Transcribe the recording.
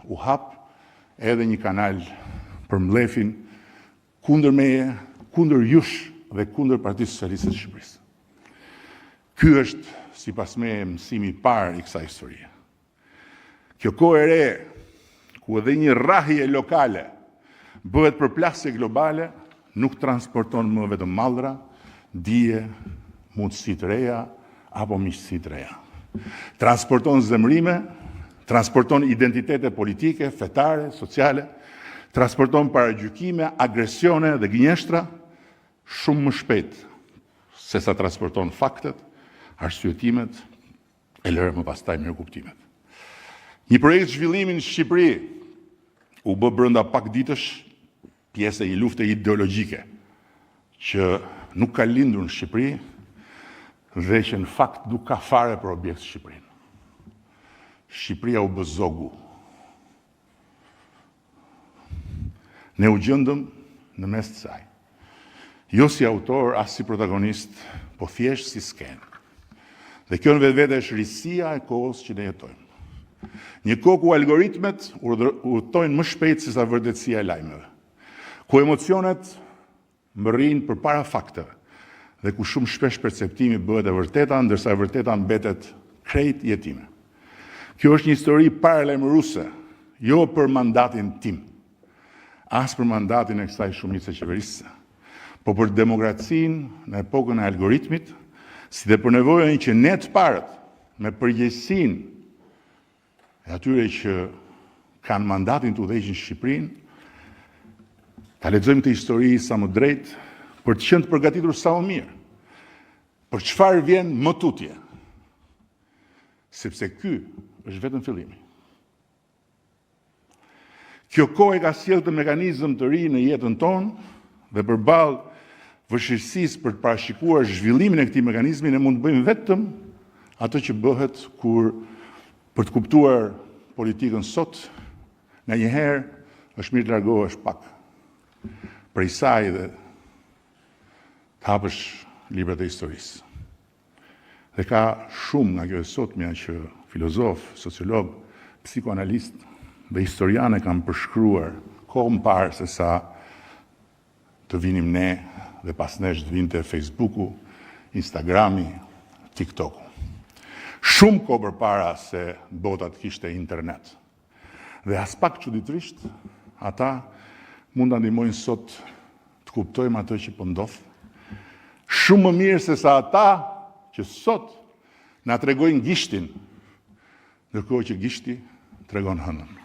u hap edhe një kanal për mblefin kundër meje, kundër jush dhe kundër Partisë Socialiste të Shqipërisë. Ky është, sipas meje, mësimi i parë i kësaj historie. Kjo kohë e re, ku edhe një rrahje lokale bëhet përplasje globale, nuk transporton më vetëm mallra, dije, mundësi të reja apo miqësi të reja. Transporton zemrime, transporton identitete politike, fetare, sociale, transporton paragjykime, agresione dhe gënjeshtra shumë më shpejt se sa transporton faktet, arsyetimet e lëre më pastaj mirëkuptimet. Një projekt zhvillimi në Shqipëri u bë brenda pak ditësh pjesë e një lufte ideologjike që nuk ka lindur në Shqipëri dhe që në fakt nuk ka fare për objekt Shqipërinë. Shqipëria u bë zogu. Ne u gjendëm në mes të saj. Jo si autor, as si protagonist, po thjesht si skenë. Dhe kjo në vetvete është risia e kohës që ne jetojmë. Një kohë ku algoritmet udhtojnë më shpejt se sa vërtetësia e lajmeve, ku emocionet mbërrin përpara fakteve dhe ku shumë shpesh perceptimi bëhet e vërteta, ndërsa e vërteta mbetet krejt jetime. Kjo është një histori paralajmëruese, jo për mandatin tim, as për mandatin e kësaj shumice qeverisëse, po për demokracinë në epokën e algoritmit, si dhe për nevojën që ne të parët, me përgjegjësinë e atyre që kanë mandatin të udhëheqin Shqipërinë, ta lexojmë këtë histori sa më drejt për të qenë të përgatitur sa më mirë. Për çfarë vjen më tutje? Sepse ky është vetëm fillimi. Kjo kohë ka sjellë të mekanizëm të ri në jetën tonë dhe përballë vështirësisë për të parashikuar zhvillimin e këtij mekanizmi, ne mund të bëjmë vetëm atë që bëhet kur për të kuptuar politikën sot, në njëherë është mirë të largohesh pak prej saj dhe të hapësh librat e historisë. Dhe ka shumë nga kjo e sotmja që filozof, sociolog, psikoanalist dhe historiane kanë përshkruar kohë më parë se sa të vinim ne dhe pas nesh të vinte Facebooku, Instagrami, TikToku. Shumë kohë përpara se bota të kishte internet. Dhe as pak çuditërisht, ata mund ta ndihmojnë sot të kuptojmë atë që po ndodh. Shumë më mirë se sa ata që sot na tregojnë gishtin, ndërkohë që gishti tregon hënën.